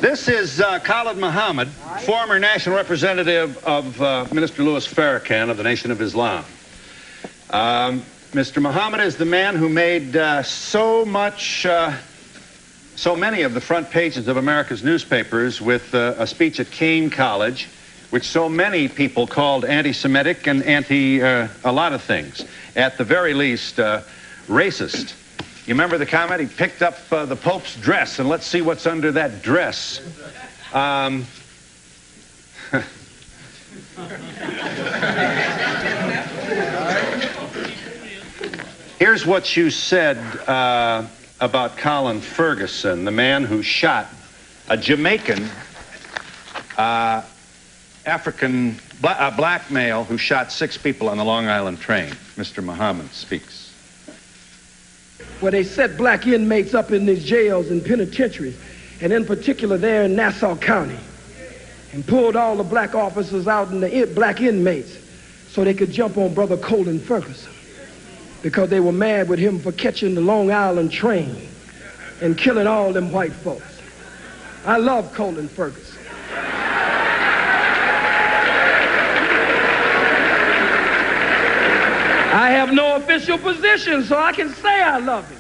This is Khalid Muhammad, former national representative of Minister Louis Farrakhan of the Nation of Islam. Mr. Muhammad is the man who made so many of the front pages of America's newspapers with a speech at Kane College, which so many people called anti-Semitic and a lot of things. At the very least, racist. You remember the comment? He picked up the Pope's dress, and let's see what's under that dress. Here's what you said about Colin Ferguson, the man who shot a Jamaican black male who shot 6 people on the Long Island train. Mr. Muhammad speaks. Where they set black inmates up in these jails and penitentiaries, and in particular there in Nassau County, and pulled all the black officers out and the black inmates so they could jump on Brother Colin Ferguson, because they were mad with him for catching the Long Island train and killing all them white folks. I love Colin Ferguson. I have no official position, so I can say I love him.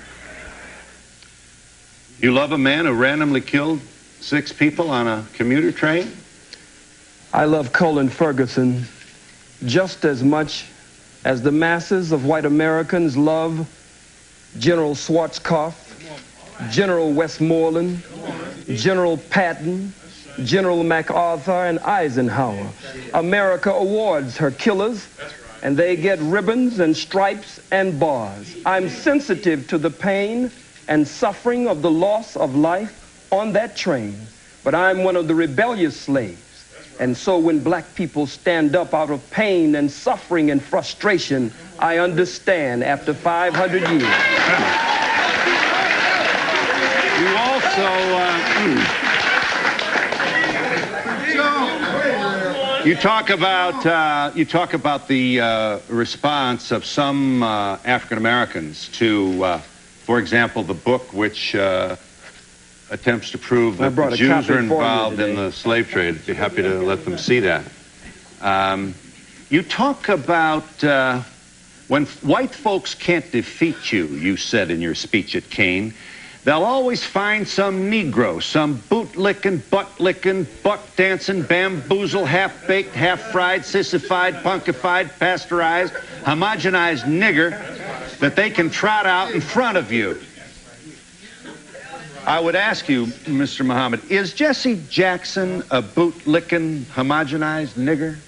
You love a man who randomly killed 6 people on a commuter train? I love Colin Ferguson just as much as the masses of white Americans love General Schwarzkopf, General Westmoreland, General Patton, General MacArthur, and Eisenhower. America awards her killers, and they get ribbons and stripes and bars. I'm sensitive to the pain and suffering of the loss of life on that train, but I'm one of the rebellious slaves. And so when black people stand up out of pain and suffering and frustration, I understand after 500 years. You also you talk about the response of some African Americans to, for example, the book which attempts to prove that the Jews are involved in the slave trade. I'd be happy to let them see that. You talk about when white folks can't defeat you, you said in your speech at Kane, they'll always find some Negro, some boot-licking, butt-licking, buck-dancing, bamboozle, half-baked, half-fried, sissified, punkified, pasteurized, homogenized nigger that they can trot out in front of you. I would ask you, Mr. Muhammad, is Jesse Jackson a boot-licking, homogenized nigger?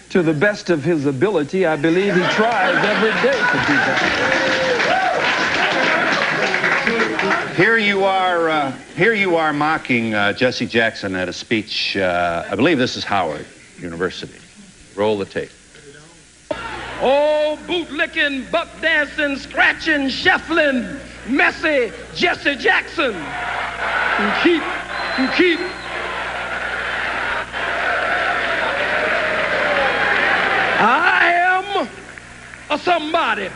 To the best of his ability, I believe he tries every day to do that. Here you are mocking Jesse Jackson at a speech, I believe this is Howard University. Roll the tape. Oh, boot-licking, buck-dancing, scratching, shuffling, messy Jesse Jackson. You keep. I am a somebody.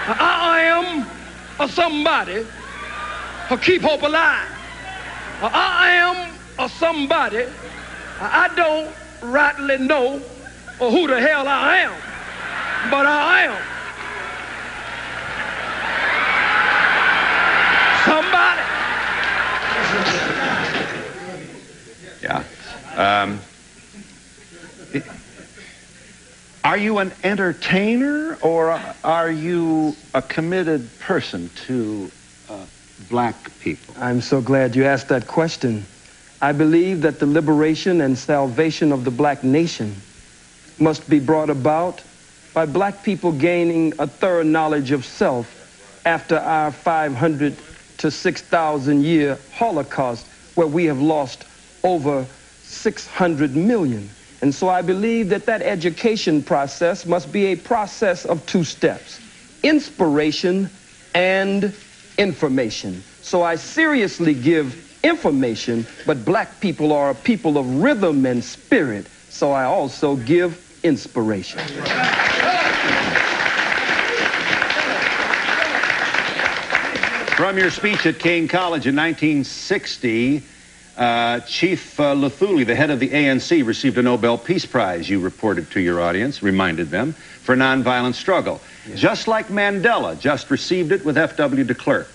I am a somebody who keep hope alive. I am a somebody. I don't rightly know who the hell I am, but I am somebody. Yeah. Are you an entertainer, or are you a committed person to black people? I'm so glad you asked that question. I believe that the liberation and salvation of the black nation must be brought about by black people gaining a thorough knowledge of self after our 500 to 6,000 year Holocaust, where we have lost over 600 million. And so I believe that that education process must be a process of 2 steps: inspiration and information. So I seriously give information, but black people are a people of rhythm and spirit, so I also give inspiration. From your speech at Kane College in 1960, Chief Luthuli, the head of the ANC, received a Nobel Peace Prize, you reported to your audience, reminded them, for nonviolent struggle. Yeah. Just like Mandela just received it with F.W. de Klerk.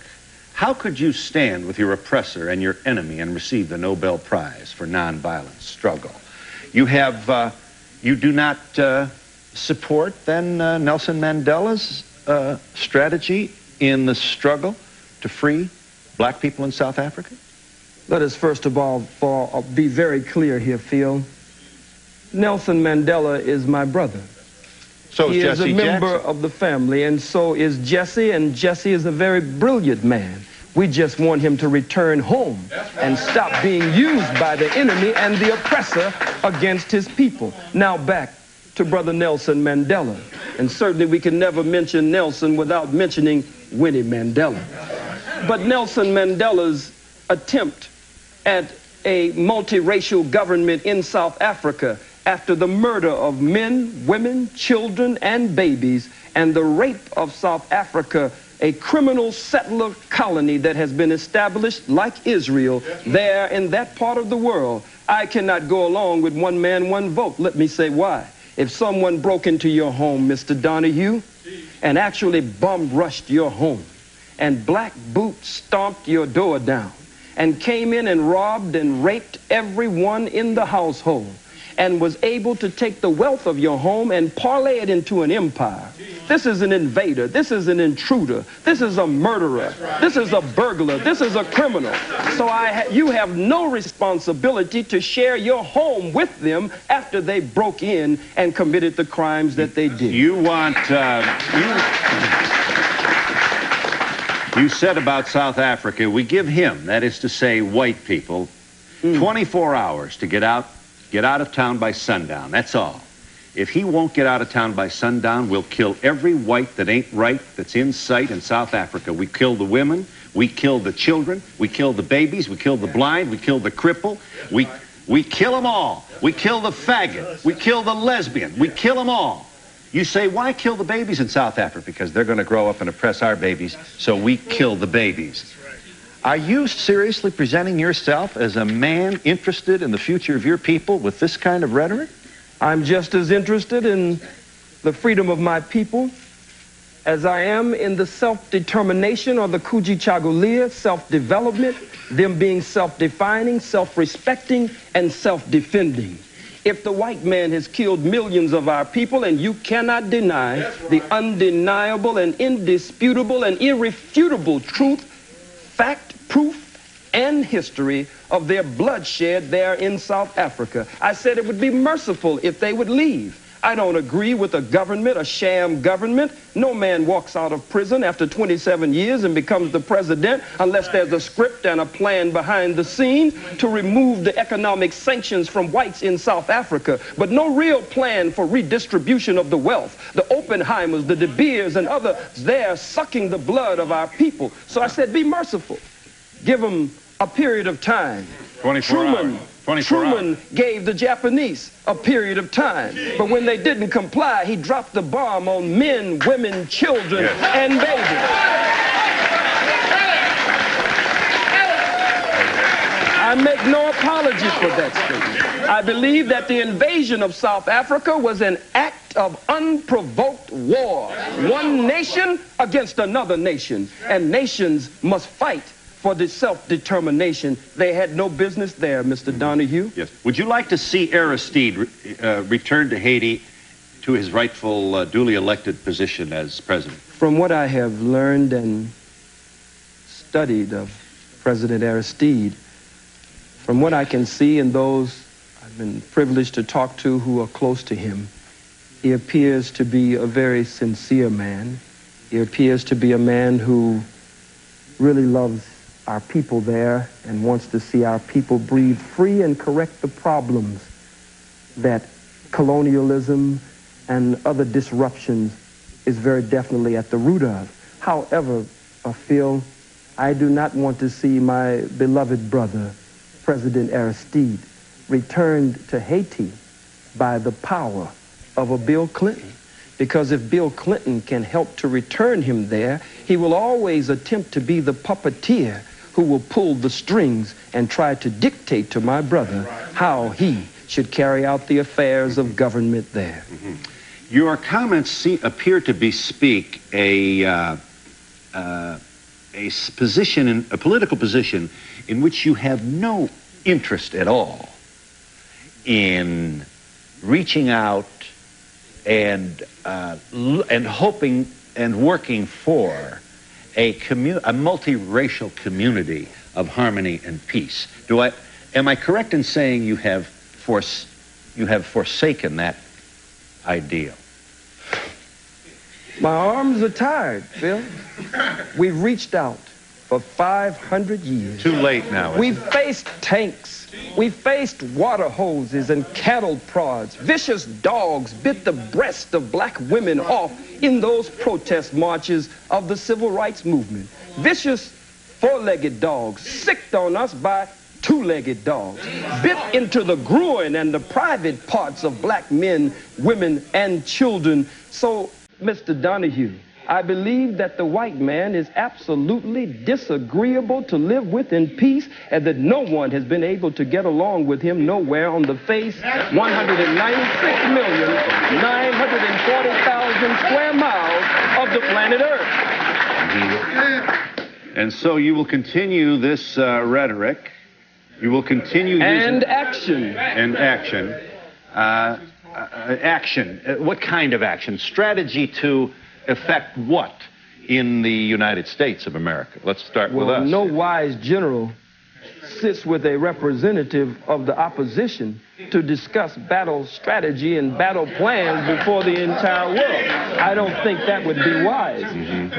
How could you stand with your oppressor and your enemy and receive the Nobel Prize for nonviolent struggle? You have, you do not support, then, Nelson Mandela's strategy in the struggle to free black people in South Africa? Let us first of all be very clear here, Phil. Nelson Mandela is my brother. So is Jesse Jackson. He is a member of the family, and so is Jesse, and Jesse is a very brilliant man. We just want him to return home and stop being used by the enemy and the oppressor against his people. Now back to Brother Nelson Mandela. And certainly we can never mention Nelson without mentioning Winnie Mandela. But Nelson Mandela's attempt at a multiracial government in South Africa after the murder of men, women, children, and babies, and the rape of South Africa, a criminal settler colony that has been established like Israel there in that part of the world. I cannot go along with one man, one vote. Let me say why. If someone broke into your home, Mr. Donahue, and actually bum-rushed your home, and Black Boot stomped your door down, and came in and robbed and raped everyone in the household, and was able to take the wealth of your home and parlay it into an empire. This is an invader. This is an intruder. This is a murderer. This is a burglar. This is a criminal. So you have no responsibility to share your home with them after they broke in and committed the crimes that they did. You want... You said about South Africa, we give him, that is to say white people, 24 hours to get out of town by sundown. That's all. If he won't get out of town by sundown, we'll kill every white that ain't right that's in sight in South Africa. We kill the women, we kill the children, we kill the babies, we kill the blind, we kill the cripple, we kill them all. We kill the faggot, we kill the lesbian, we kill them all. You say, why kill the babies in South Africa? Because they're going to grow up and oppress our babies, so we kill the babies. Are you seriously presenting yourself as a man interested in the future of your people with this kind of rhetoric? I'm just as interested in the freedom of my people as I am in the self-determination or the Kujichagulia, self-development, them being self-defining, self-respecting, and self-defending. If the white man has killed millions of our people, and you cannot deny the undeniable and indisputable and irrefutable truth, fact, proof, and history of their bloodshed there in South Africa, I said it would be merciful if they would leave. I don't agree with a government, a sham government. No man walks out of prison after 27 years and becomes the president unless there's a script and a plan behind the scenes to remove the economic sanctions from whites in South Africa, but no real plan for redistribution of the wealth. The Oppenheimers, the De Beers, and others there sucking the blood of our people. So I said, be merciful. Give them a period of time. 24 hours. Truman gave the Japanese a period of time, but when they didn't comply, he dropped the bomb on men, women, children, and babies. I make no apology for that statement. I believe that the invasion of South Africa was an act of unprovoked war. One nation against another nation, and nations must fight for the self-determination. They had no business there, Mr. Donahue. Yes. Would you like to see Aristide return to Haiti to his rightful, duly elected position as president? From what I have learned and studied of President Aristide, from what I can see and those I've been privileged to talk to who are close to him, he appears to be a very sincere man. He appears to be a man who really loves our people there and wants to see our people breathe free and correct the problems that colonialism and other disruptions is very definitely at the root of. However, Phil, I do not want to see my beloved brother, President Aristide, returned to Haiti by the power of a Bill Clinton. because if Bill Clinton can help to return him there, he will always attempt to be the puppeteer who will pull the strings and try to dictate to my brother how he should carry out the affairs of government there. Your comments appear to bespeak a political position in which you have no interest at all in reaching out and hoping and working for a multiracial community of harmony and peace. Am I correct in saying you have forsaken that ideal? My arms are tired, Phil. We've reached out for 500 years. Too late now. We've faced tanks. We've faced water hoses and cattle prods. Vicious dogs bit the breast of black women off in those protest marches of the civil rights movement. Vicious four-legged dogs sicked on us by two-legged dogs, bit into the groin and the private parts of black men, women, and children. So, Mr. Donahue, I believe that the white man is absolutely disagreeable to live with in peace, and that no one has been able to get along with him nowhere on the face 196,940,000 square miles of the planet Earth. And so you will continue this rhetoric. You will continue and action. And action. Action. What kind of action? Strategy to affect what in the United States of America? Let's start with us. No wise general sits with a representative of the opposition to discuss battle strategy and battle plans before the entire world. I don't think that would be wise.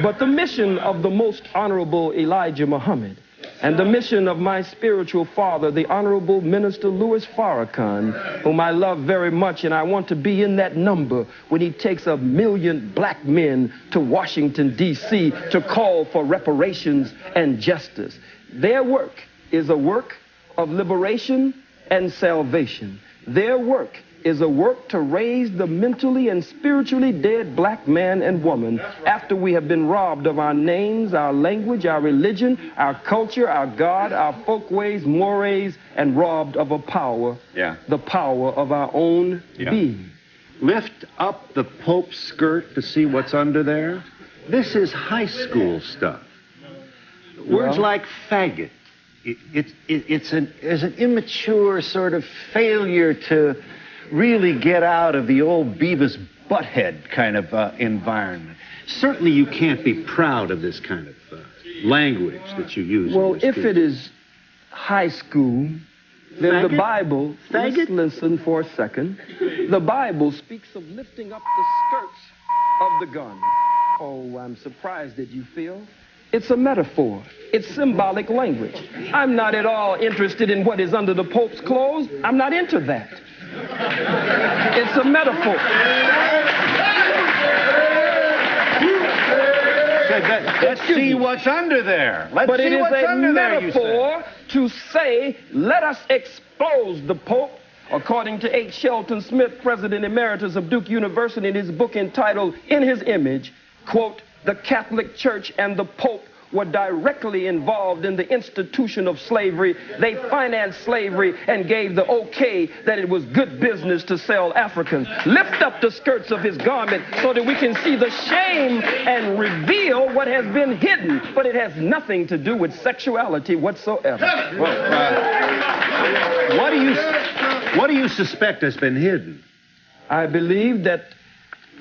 But the mission of the most honorable Elijah Muhammad and the mission of my spiritual father, the Honorable Minister Louis Farrakhan, whom I love very much, and I want to be in that number when he takes 1 million black men to Washington, D.C. to call for reparations and justice. Their work is a work of liberation and salvation. Their work is a work to raise the mentally and spiritually dead black man and woman after we have been robbed of our names, our language, our religion, our culture, our God, our folkways, mores, and robbed of a power, the power of our own being. Lift up the Pope's skirt to see what's under there. This is high school stuff. Words like faggot. It's an immature sort of failure to really get out of the old Beavis Butthead kind of environment. Certainly you can't be proud of this kind of language that you use. Well, if it is high school, then the Bible, listen for a second, the Bible speaks of lifting up the skirts of the garment. Oh, I'm surprised that you feel. It's a metaphor. It's symbolic language. I'm not at all interested in what is under the Pope's clothes. I'm not into that. It's a metaphor. Let's see what's under there. But it is a metaphor to say, let us expose the Pope, according to H. Shelton Smith, President Emeritus of Duke University, in his book entitled In His Image, quote, the Catholic Church and the Pope were directly involved in the institution of slavery. They financed slavery and gave the okay that it was good business to sell Africans. Lift up the skirts of his garment so that we can see the shame and reveal what has been hidden. But it has nothing to do with sexuality whatsoever. What do you suspect has been hidden? I believe that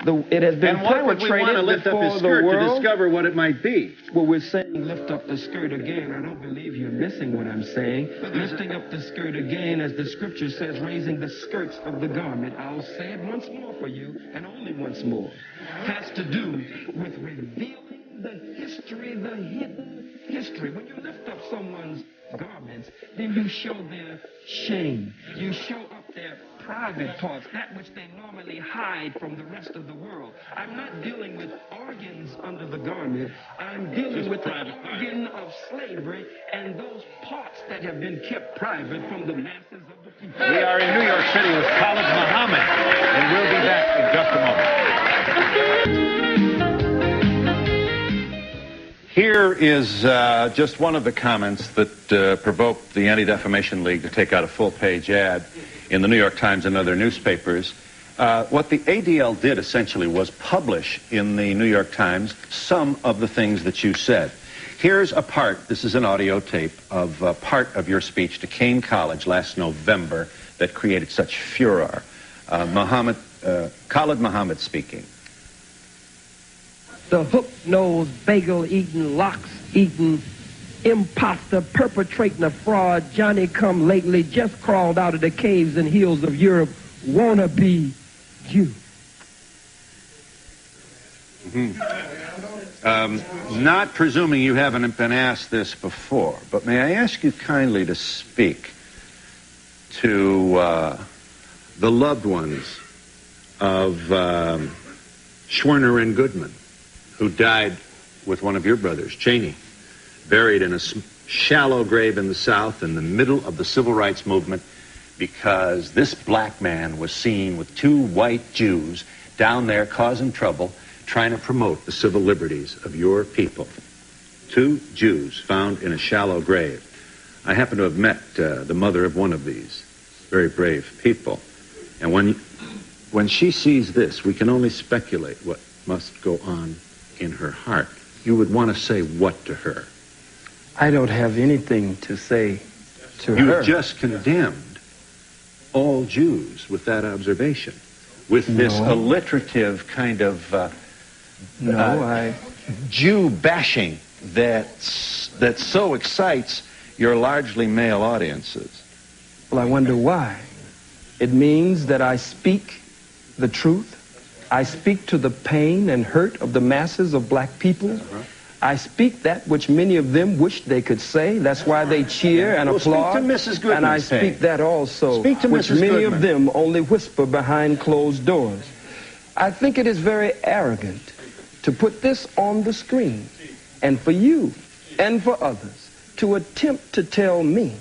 it has been perpetrated before the world to discover what it might be. Well, we're saying lift up the skirt again. I don't believe you're missing what I'm saying. Lifting up the skirt again, as the scripture says, raising the skirts of the garment. I'll say it once more for you, and only once more. Has to do with revealing the history, the hidden history. When you lift up someone's garments, then you show their shame. You show up their private parts, that which they normally hide from the rest of the world. I'm not dealing with organs under the garment. I'm dealing with the organ of slavery and those parts that have been kept private from the masses of the people. We are in New York City with Khalid Muhammad, and we'll be back in just a moment. Here is just one of the comments that provoked the Anti-Defamation League to take out a full-page ad in the New York Times and other newspapers. What the ADL did essentially was publish in the New York Times some of the things that you said. Here's a part, this is an audio tape, of part of your speech to Kane College last November that created such furor. Khalid Muhammad speaking. The hook-nosed, bagel-eating, locks-eating, imposter perpetrating a fraud, Johnny-come-lately, just crawled out of the caves and hills of Europe, wanna be you. Not presuming you haven't been asked this before, but may I ask you kindly to speak to the loved ones of Schwerner and Goodman, who died with one of your brothers, Cheney, buried in a shallow grave in the South in the middle of the Civil Rights Movement because this black man was seen with two white Jews down there causing trouble, trying to promote the civil liberties of your people. Two Jews found in a shallow grave. I happen to have met the mother of one of these very brave people. And when she sees this, we can only speculate what must go on in her heart. You would want to say what to her? I don't have anything to say to her. You just condemned all Jews with that observation, with this alliterative kind of Jew bashing that so excites your largely male audiences. Well, I wonder why. It means that I speak the truth. I speak to the pain and hurt of the masses of black people. I speak that which many of them wish they could say. That's why they cheer and applaud. Speak to Mrs. Goodman. And I speak that also, which many of them only whisper behind closed doors. I think it is very arrogant to put this on the screen, and for you and for others to attempt to tell me,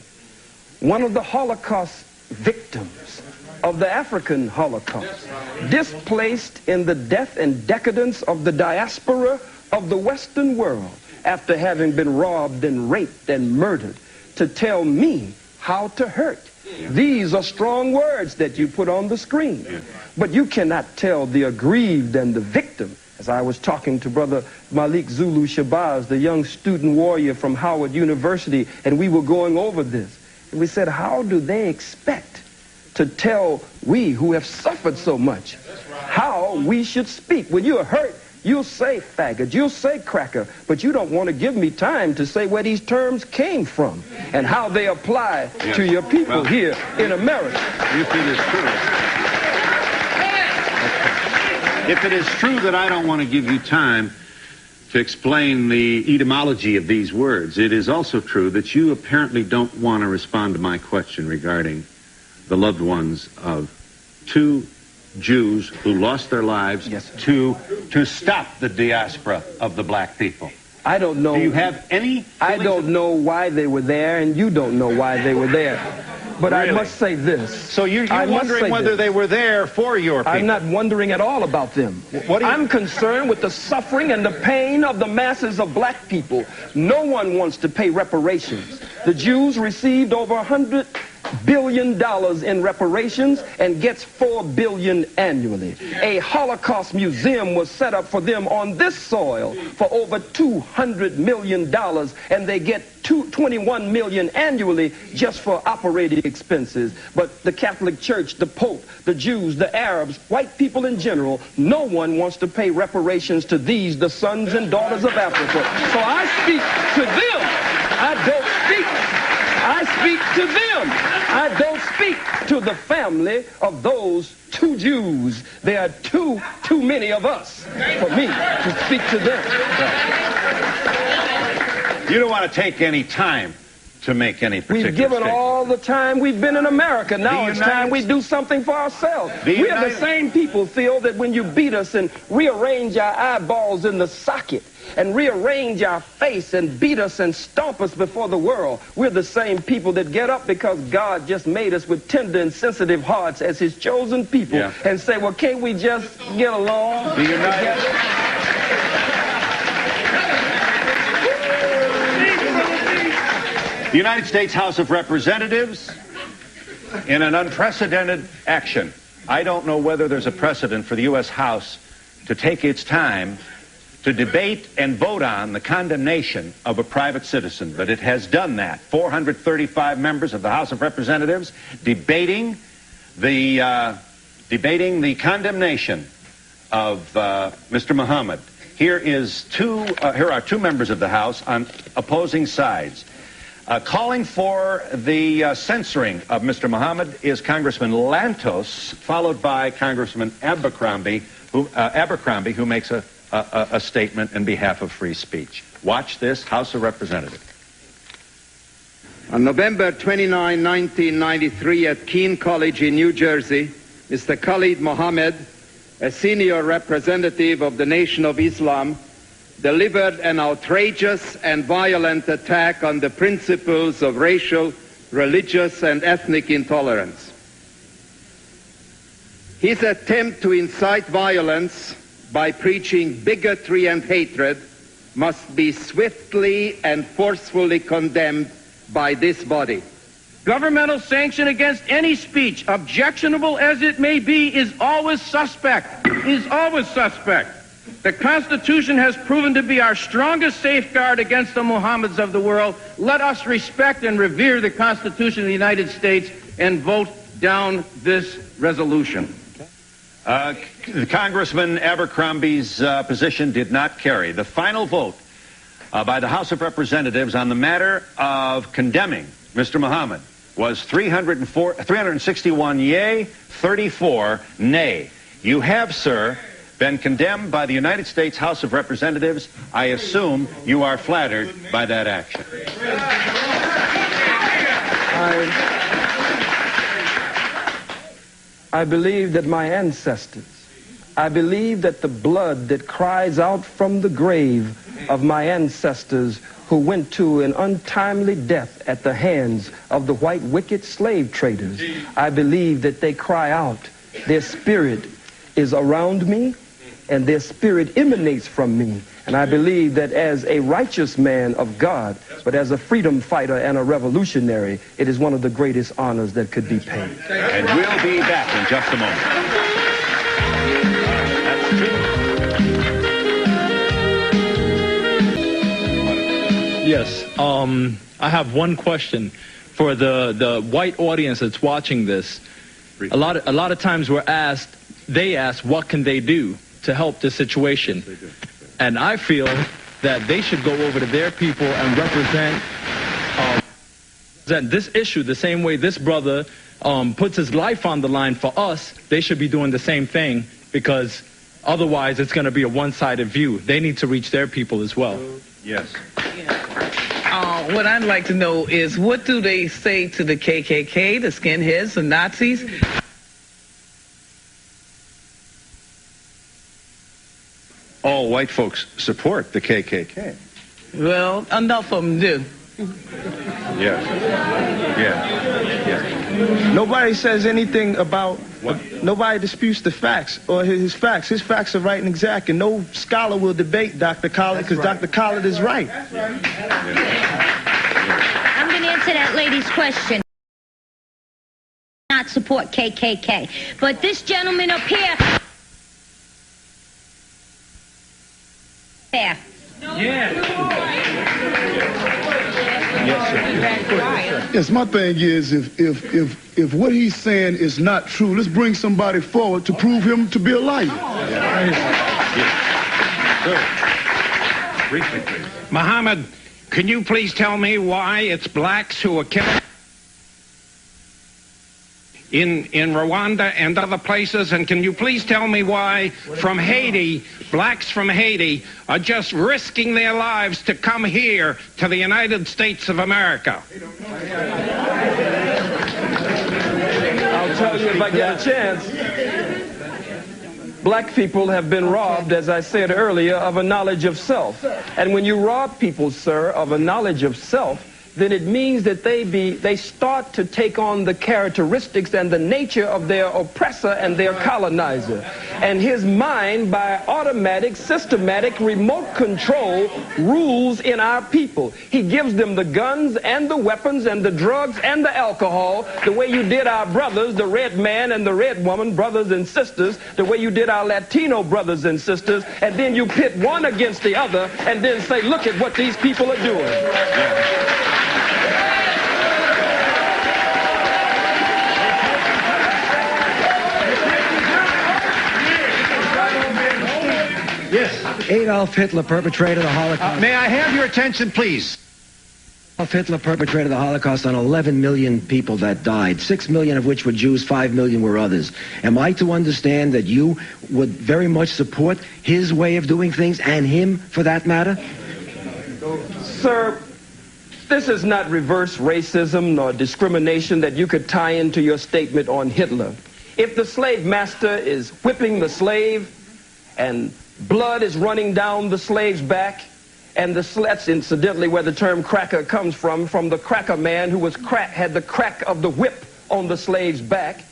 one of the Holocaust victims of the African Holocaust, displaced in the death and decadence of the diaspora of the Western world after having been robbed and raped and murdered, to tell me how to hurt. These are strong words that you put on the screen, but you cannot tell the aggrieved and the victim. As I was talking to Brother Malik Zulu Shabazz, the young student warrior from Howard University, and we were going over this, and we said, how do they expect to tell we who have suffered so much how we should speak? When you're hurt, you'll say faggot, you'll say cracker, but you don't want to give me time to say where these terms came from and how they apply to your people here in America. If it is true. If it is true that I don't want to give you time to explain the etymology of these words, it is also true that you apparently don't want to respond to my question regarding the loved ones of two Jews who lost their lives to stop the diaspora of the black people. I don't know. Do you have any? I don't know why they were there, and you don't know why they were there. But really? I must say this. So you're wondering whether they were there for your people? I'm not wondering at all about them. I'm concerned with the suffering and the pain of the masses of black people. No one wants to pay reparations. The Jews received over $100 billion in reparations and gets $4 billion annually. A Holocaust museum was set up for them on this soil for over $200 million, and they get $21 million annually just for operating expenses. But the Catholic Church, the Pope, the Jews, the Arabs, white people in general, no one wants to pay reparations to these, the sons and daughters of Africa. So I speak to them. I speak to them. I don't speak to the family of those two Jews. There are too many of us for me to speak to them. You don't want to take any time to make any particular We've given statement. all the time we've been in America. Now it's time we do something for ourselves. We are the same people, Phil, that when you beat us and rearrange our eyeballs in the socket and rearrange our face and beat us and stomp us before the world, we're the same people that get up because God just made us with tender and sensitive hearts as his chosen people and say, well, can't we just get along? The United States House of Representatives, in an unprecedented action. I don't know whether there's a precedent for the U.S. House to take its time to debate and vote on the condemnation of a private citizen, but it has done that. 435 members of the House of Representatives debating the condemnation of Mr. Muhammad. Here are two members of the House on opposing sides. Calling for the censoring of Mr. Muhammad is Congressman Lantos, followed by Congressman Abercrombie, who makes a statement in behalf of free speech. Watch this, House of Representatives. On November 29, 1993, at Keene College in New Jersey, Mr. Khalid Muhammad, a senior representative of the Nation of Islam, delivered an outrageous and violent attack on the principles of racial, religious, and ethnic intolerance. His attempt to incite violence by preaching bigotry and hatred must be swiftly and forcefully condemned by this body. Governmental sanction against any speech, objectionable as it may be, is always suspect. The Constitution has proven to be our strongest safeguard against the Mohammeds of the world. Let us respect and revere the Constitution of the United States and vote down this resolution. Congressman Abercrombie's position did not carry. The final vote by the House of Representatives on the matter of condemning Mr. Muhammad was 361 yea, 34 nay. You have, sir, been condemned by the United States House of Representatives. I assume you are flattered by that action. I believe that my ancestors, I believe that the blood that cries out from the grave of my ancestors who went to an untimely death at the hands of the white wicked slave traders, I believe that they cry out, their spirit is around me and their spirit emanates from me. And I believe that as a righteous man of God, but as a freedom fighter and a revolutionary, it is one of the greatest honors that could be paid. And we'll be back in just a moment. Yes, I have one question for the white audience that's watching this. A lot of times they ask, what can they do to help this situation? And I feel that they should go over to their people and represent this issue the same way this brother puts his life on the line for us. They should be doing the same thing, because otherwise it's going to be a one-sided view. They need to reach their people as well. Yes. What I'd like to know is, what do they say to the KKK, the skinheads, the Nazis? All white folks support the KKK. Well, enough of them do. Yes. Nobody says anything about, nobody disputes the facts or his facts. His facts are right and exact, and no scholar will debate Dr. Khalid, because Dr. Khalid is right. I'm going to answer that lady's question. Not support KKK. But this gentleman up here... There. Yes, my thing is, if what he's saying is not true, let's bring somebody forward to prove him to be a liar. Briefly, please. Muhammad, can you please tell me why it's blacks who are killing? in Rwanda and other places? And can you please tell me why from Haiti, blacks from Haiti are just risking their lives to come here to the United States of America? I'll tell you if I get a chance. Black people have been robbed, as I said earlier, of a knowledge of self. And when you rob people, sir, of a knowledge of self, then it means that they start to take on the characteristics and the nature of their oppressor and their colonizer. And his mind, by automatic, systematic, remote control, rules in our people. He gives them the guns and the weapons and the drugs and the alcohol, the way you did our brothers, the red man and the red woman, brothers and sisters, the way you did our Latino brothers and sisters, and then you pit one against the other and then say, look at what these people are doing. Yeah. Yes. Adolf Hitler perpetrated the Holocaust. May I have your attention, please? Adolf Hitler perpetrated the Holocaust on 11 million people that died, 6 million of which were Jews, 5 million were others. Am I to understand that you would very much support his way of doing things, and him for that matter? Sir, this is not reverse racism nor discrimination that you could tie into your statement on Hitler. If the slave master is whipping the slave and blood is running down the slave's back, and that's incidentally where the term cracker comes from the cracker man who had the crack of the whip on the slave's back.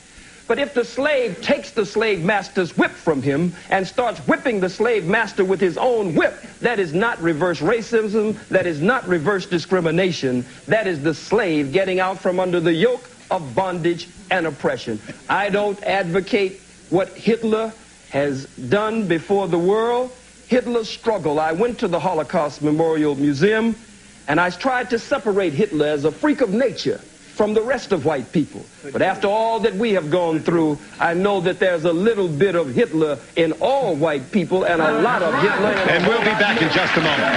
But if the slave takes the slave master's whip from him and starts whipping the slave master with his own whip, that is not reverse racism, that is not reverse discrimination, that is the slave getting out from under the yoke of bondage and oppression. I don't advocate what Hitler has done before the world. Hitler's struggle. I went to the Holocaust Memorial Museum and I tried to separate Hitler as a freak of nature from the rest of white people. But after all that we have gone through, I know that there's a little bit of Hitler in all white people and a lot of Hitler in And we'll be back in just a moment.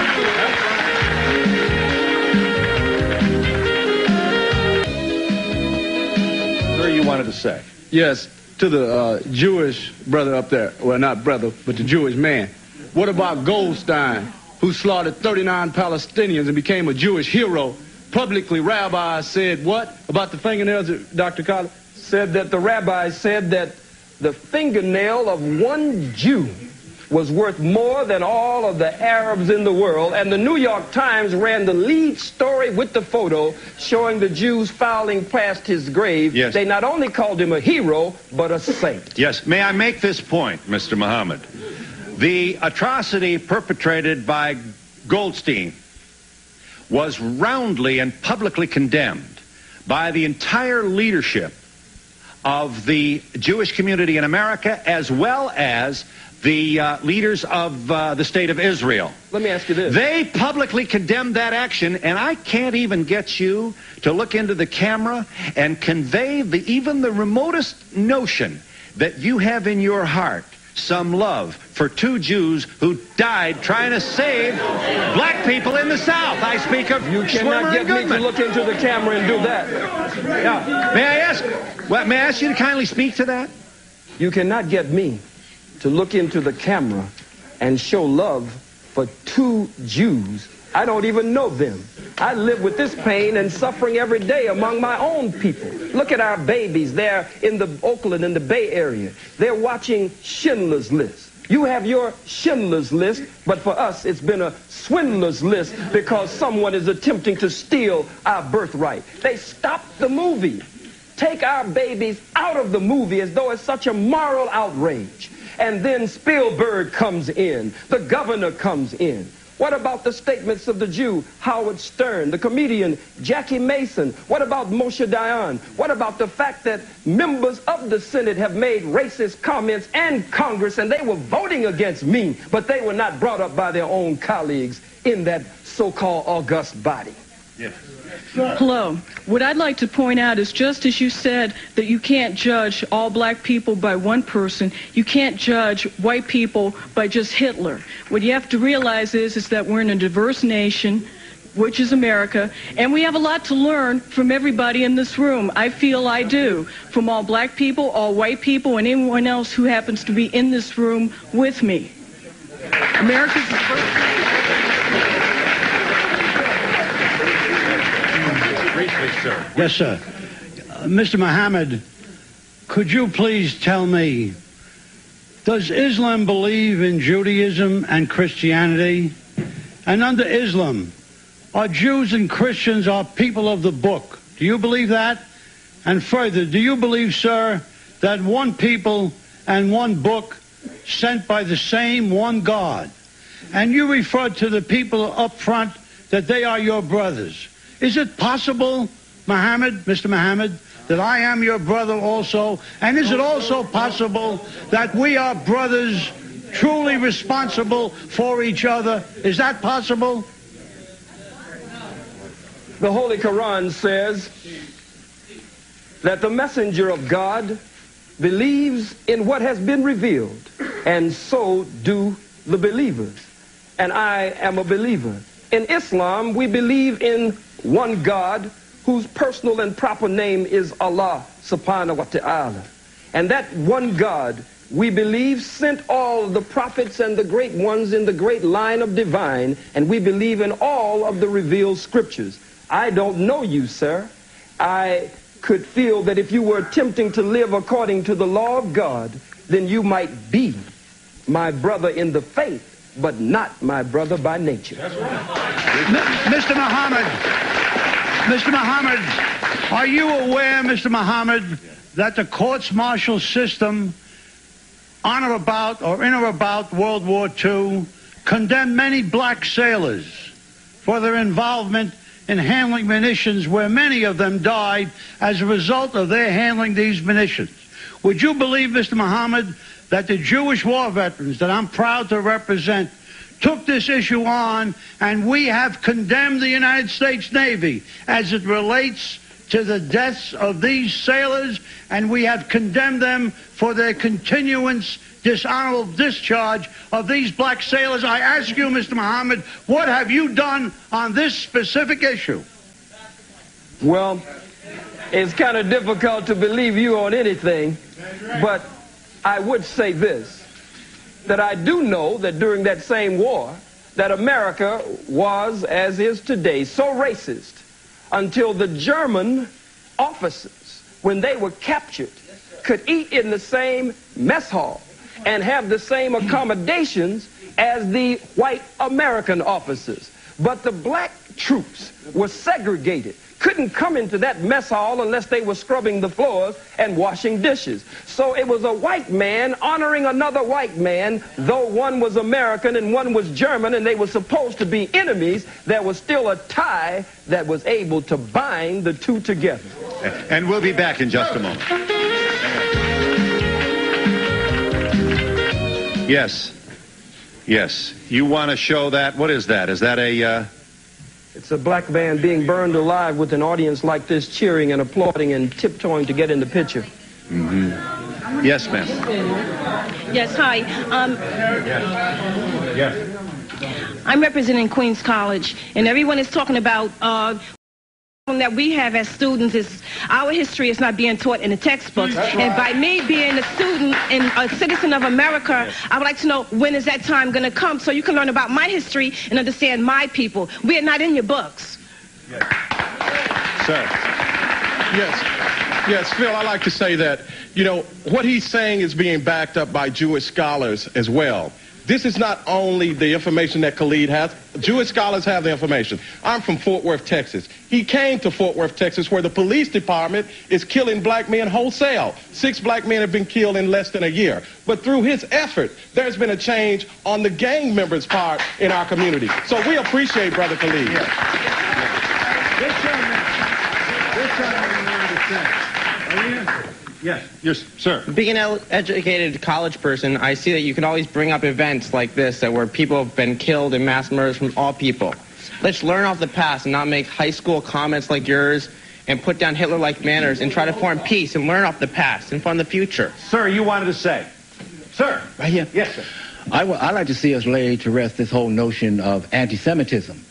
Sir, you wanted to say? Yes, to the Jewish brother up there. Well, not brother, but the Jewish man. What about Goldstein, who slaughtered 39 Palestinians and became a Jewish hero? Publicly, rabbis said what about the fingernails, Dr. Khalid? Said that the rabbis said that the fingernail of one Jew was worth more than all of the Arabs in the world. And the New York Times ran the lead story with the photo showing the Jews filing past his grave. Yes. They not only called him a hero, but a saint. Yes. May I make this point, Mr. Muhammad? The atrocity perpetrated by Goldstein was roundly and publicly condemned by the entire leadership of the Jewish community in America, as well as the leaders of the state of Israel. Let me ask you this. They publicly condemned that action, and I can't even get you to look into the camera and convey even the remotest notion that you have in your heart some love for two Jews who died trying to save black people in the South. I speak of You cannot get me to look into the camera and do that. Yeah. May I ask you to kindly speak to that? You cannot get me to look into the camera and show love for two Jews. I don't even know them. I live with this pain and suffering every day among my own people. Look at our babies. They're in the Oakland, in the Bay Area. They're watching Schindler's List. You have your Schindler's List, but for us, it's been a swindler's list because someone is attempting to steal our birthright. They stopped the movie. Take our babies out of the movie as though it's such a moral outrage. And then Spielberg comes in. The governor comes in. What about the statements of the Jew, Howard Stern, the comedian, Jackie Mason? What about Moshe Dayan? What about the fact that members of the Senate have made racist comments and Congress, and they were voting against me, but they were not brought up by their own colleagues in that so-called august body? Yes. Hello. What I'd like to point out is just as you said that you can't judge all black people by one person, you can't judge white people by just Hitler. What you have to realize is that we're in a diverse nation. which is America, and we have a lot to learn from everybody in this room. I feel I do, from all black people, all white people, and anyone else who happens to be in this room with me. America's the first. Briefly, sir. Yes, sir. Mr. Muhammad, could you please tell me, does Islam believe in Judaism and Christianity? And under Islam, are Jews and Christians are people of the book? Do you believe that? And further, do you believe, sir, that one people and one book sent by the same one God? And you referred to the people up front that they are your brothers. Is it possible, Muhammad, Mr. Muhammad, that I am your brother also? And is it also possible that we are brothers truly responsible for each other? Is that possible? The Holy Quran says that the messenger of God believes in what has been revealed, and so do the believers. And I am a believer. In Islam, we believe in one God whose personal and proper name is Allah subhanahu wa ta'ala. And that one God, we believe, sent all the prophets and the great ones in the great line of divine, and we believe in all of the revealed scriptures. I don't know you, sir. I could feel that if you were attempting to live according to the law of God, then you might be my brother in the faith, but not my brother by nature. Mr. Muhammad, are you aware, Mr. Muhammad, that the courts-martial system on or about or in or about World War II condemned many black sailors for their involvement in handling munitions, where many of them died as a result of their handling these munitions? Would you believe, Mr. Muhammad, that the Jewish war veterans that I'm proud to represent took this issue on, and we have condemned the United States Navy as it relates to the deaths of these sailors, and we have condemned them for their continuance, dishonorable discharge of these black sailors? I ask you, Mr. Muhammad, what have you done on this specific issue? Well, it's kind of difficult to believe you on anything, but I would say this, that I do know that during that same war, that America was, as is today, so racist until the German officers, when they were captured, could eat in the same mess hall and have the same accommodations as the white American officers. But the black troops were segregated, couldn't come into that mess hall unless they were scrubbing the floors and washing dishes. So it was a white man honoring another white man, though one was American and one was German, and they were supposed to be enemies. There was still a tie that was able to bind the two together. And we'll be back in just a moment. Yes. Yes. You want to show that? What is that? Is that a... It's a black man being burned alive with an audience like this cheering and applauding and tiptoeing to get in the picture. Mm-hmm. Yes, ma'am. Yes, hi. Yes. I'm representing Queens College, and everyone is talking about that we have as students is our history is not being taught in the textbooks. Right. And by me being a student and a citizen of America, I would like to know, when is that time going to come so you can learn about my history and understand my people? We are not in your books. Yes. Sir. Yes, Phil, I like to say that, you know, what he's saying is being backed up by Jewish scholars as well. This is not only the information that Khalid has. Jewish scholars have the information. I'm from Fort Worth, Texas. He came to Fort Worth, Texas, where the police department is killing black men wholesale. 6 black men have been killed in less than a year. But through his effort, there's been a change on the gang members' part in our community. So we appreciate Brother Khalid. Yes. Yes, yes, sir. Being an educated college person, I see that you can always bring up events like this where people have been killed in mass murders from all people. Let's learn off the past and not make high school comments like yours and put down Hitler-like manners and try to form peace and learn off the past and form the future. Sir, you wanted to say. Sir. Right here. Yes, sir. I'd like to see us lay to rest this whole notion of anti-Semitism.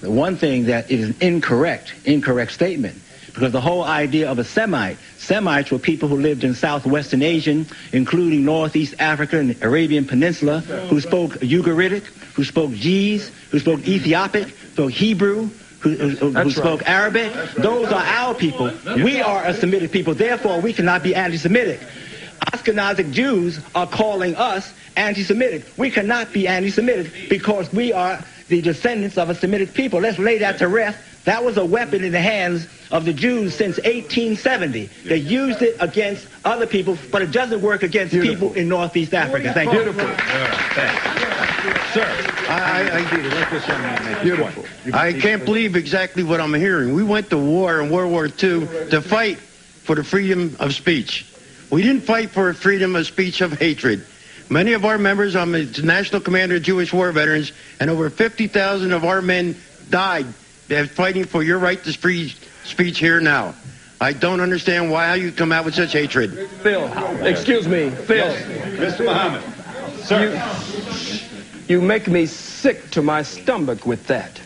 The one thing that is an incorrect statement, because the whole idea of a Semite, Semites were people who lived in southwestern Asia, including northeast Africa and the Arabian Peninsula, who spoke Ugaritic, who spoke Ge'ez, who spoke Ethiopic, spoke Hebrew, who spoke Arabic. Those are our people. We are a Semitic people. Therefore, we cannot be anti-Semitic. Ashkenazic Jews are calling us anti-Semitic. We cannot be anti-Semitic because we are the descendants of a Semitic people. Let's lay that to rest. That was a weapon in the hands of the Jews since 1870. They used it against other people, but it doesn't work against people in Northeast Africa. Thank you. Beautiful. Sir, Beautiful. I can't believe exactly what I'm hearing. We went to war in World War II to fight for the freedom of speech. We didn't fight for freedom of speech of hatred. Many of our members, I'm the National Commander of Jewish War Veterans, and over 50,000 of our men died fighting for your right to free speech here now. I don't understand why you come out with such hatred. Phil, excuse me, Phil. Yes. Mr. Muhammad. Sir. You make me sick to my stomach with that.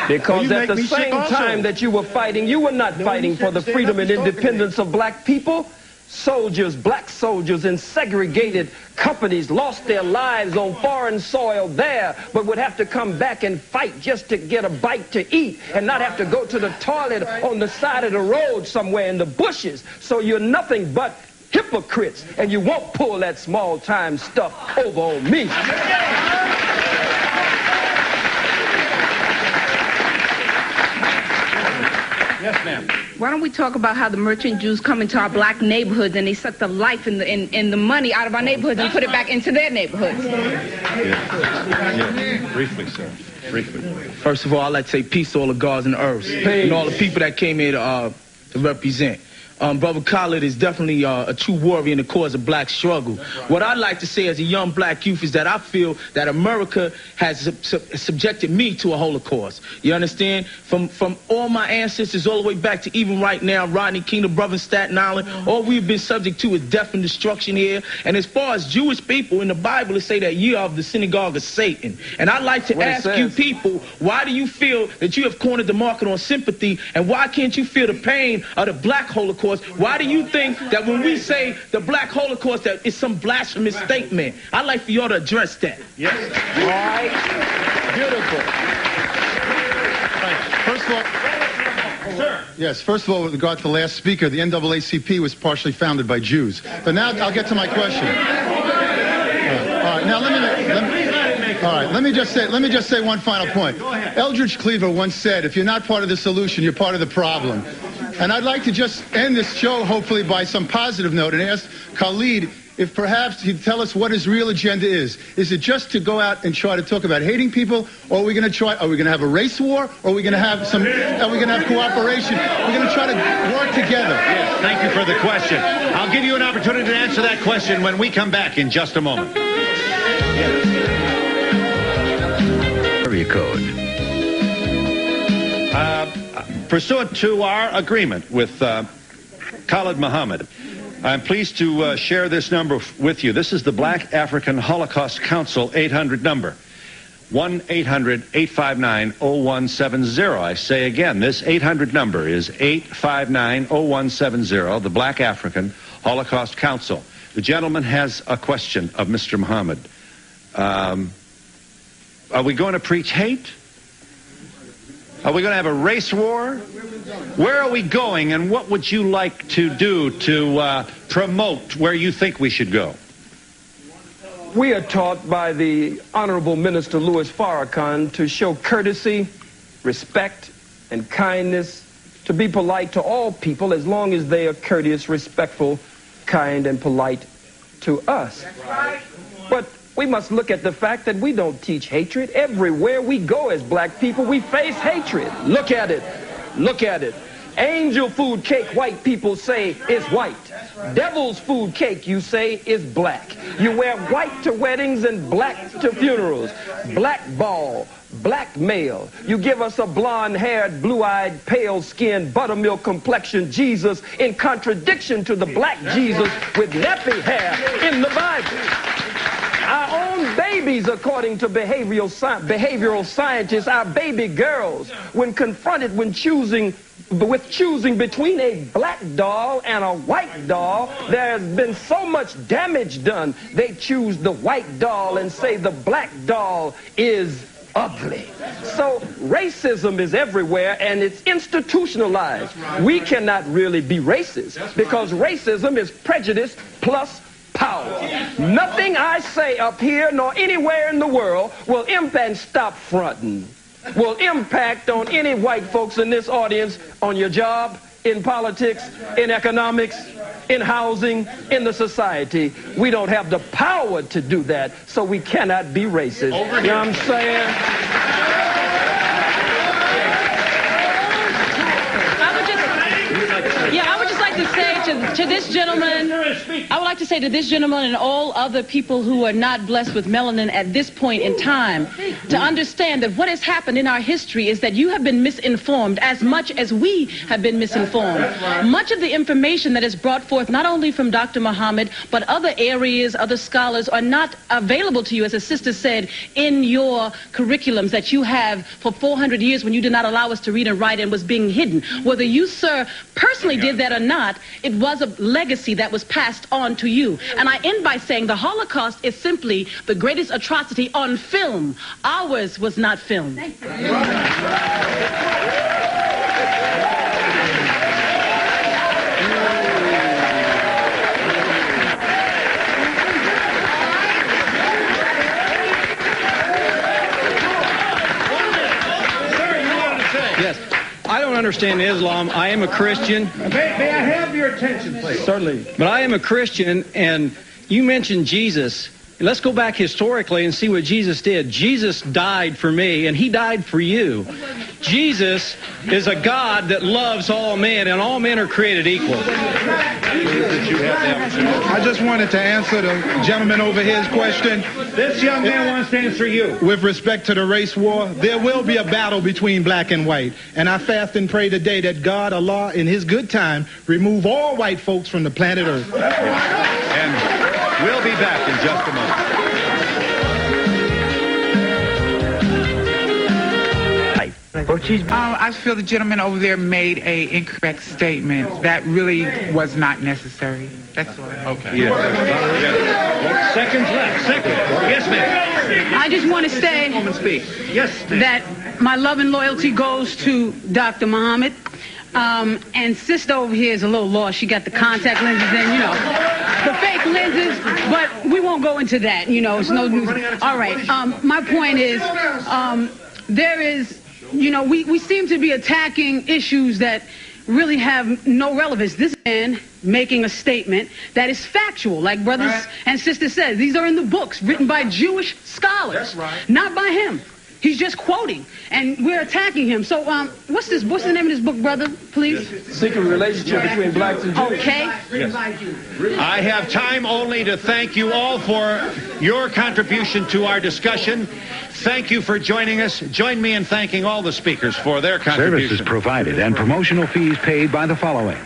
Because at the same time that you were fighting, you were not fighting for the freedom and independence of black people. Soldiers, black soldiers in segregated companies lost their lives on foreign soil there, but would have to come back and fight just to get a bite to eat and not have to go to the toilet on the side of the road somewhere in the bushes. So you're nothing but hypocrites, and you won't pull that small-time stuff over on me. Yes, ma'am. Why don't we talk about how the merchant Jews come into our black neighborhoods and they suck the life and the money out of our neighborhoods and put it back into their neighborhoods? Yeah. Briefly, sir. Briefly. First of all, I'd like to say peace to all the gods and the earths and all the people that came here to represent. Brother Khalid is definitely a true warrior in the cause of black struggle. What I'd like to say as a young black youth is that I feel that America has subjected me to a Holocaust. You understand? From all my ancestors all the way back to even right now, Rodney King, the brother in Staten Island, all we've been subject to is death and destruction here. And as far as Jewish people, in the Bible, it say that ye are of the synagogue of Satan. And I'd like to ask you people, why do you feel that you have cornered the market on sympathy, and why can't you feel the pain of the black Holocaust? Why do you think that when we say the black Holocaust that it's some blasphemous statement? I'd like for y'all to address that. Yes. All right. Beautiful. First of all, sir. Yes, first of all, with regard to the last speaker, the NAACP was partially founded by Jews. But now I'll get to my question. All right, now let me just say one final point. Eldridge Cleaver once said, if you're not part of the solution, you're part of the problem. And I'd like to just end this show, hopefully, by some positive note and ask Khalid if perhaps he'd tell us what his real agenda is. Is it just to go out and try to talk about hating people, or are we going to have a race war, or are we going to have cooperation? We're going to try to work together. Yes, thank you for the question. I'll give you an opportunity to answer that question when we come back in just a moment. Area code. Pursuant to our agreement with Khalid Muhammad, I'm pleased to share this number with you. This is the Black African Holocaust Council 800 number, 1-800-859-0170. I say again, this 800 number is 859-0170, the Black African Holocaust Council. The gentleman has a question of Mr. Muhammad. Are we going to preach hate? Are we going to have a race war? Where are we going, and what would you like to do to promote where you think we should go? We are taught by the Honorable Minister Louis Farrakhan to show courtesy, respect, and kindness, to be polite to all people as long as they are courteous, respectful, kind, and polite to us. But we must look at the fact that we don't teach hatred. Everywhere we go as black people, we face hatred. Look at it. Look at it. Angel food cake, white people say, is white. Devil's food cake, you say, is black. You wear white to weddings and black to funerals. Black ball, black male. You give us a blonde-haired, blue-eyed, pale-skinned, buttermilk complexion Jesus in contradiction to the black Jesus with nappy hair in the Bible. Our own babies, according to behavioral scientists, our baby girls, when confronted with choosing between a black doll and a white doll, there has been so much damage done, they choose the white doll and say the black doll is ugly. So racism is everywhere, and it's institutionalized. We cannot really be racist because racism is prejudice plus power. Nothing I say up here nor anywhere in the world will impact, stop fronting, will impact on any white folks in this audience, on your job, in politics, in economics, in housing, in the society. We don't have the power to do that, so we cannot be racist. You know what I'm saying? I would just like to say to this gentleman, I would like to say to this gentleman and all other people who are not blessed with melanin at this point in time, to understand that what has happened in our history is that you have been misinformed as much as we have been misinformed. Much of the information that is brought forth, not only from Dr. Muhammad, but other areas, other scholars, are not available to you, as a sister said, in your curriculums that you have for 400 years when you did not allow us to read and write and was being hidden. Whether you, sir, personally did that or not, it was a legacy that was passed on to you. And I end by saying the Holocaust is simply the greatest atrocity on film. Ours was not filmed. Thank you. Yes. I don't understand Islam. I am a Christian. May I have your attention, please? Certainly. But I am a Christian, and you mentioned Jesus. Let's go back historically and see what Jesus did. Jesus died for me, and he died for you. Jesus is a God that loves all men, and all men are created equal. I just wanted to answer the gentleman over here's question. This young man wants to answer you. With respect to the race war, there will be a battle between black and white. And I fast and pray today that God, Allah, in his good time, remove all white folks from the planet Earth. And we'll be back in just a moment. I feel the gentleman over there made an incorrect statement. That really was not necessary. That's all. Okay. Yeah. Seconds left. Second. Yes, ma'am. I just want to say yes, that my love and loyalty goes to Dr. Muhammad. And sister over here is a little lost. She got the contact lenses and, you know, the fake lenses, but we won't go into that. You know, it's no news. All right. My point is, there is, you know, we seem to be attacking issues that really have no relevance. This man making a statement that is factual, like brothers and sisters said. These are in the books written by Jewish scholars. That's right. Not by him. He's just quoting, and we're attacking him. So, what's the name of this book, brother, please? Secret Relationship Between Blacks and Jews. Okay. Yes. I have time only to thank you all for your contribution to our discussion. Thank you for joining us. Join me in thanking all the speakers for their contribution. Services provided and promotional fees paid by the following.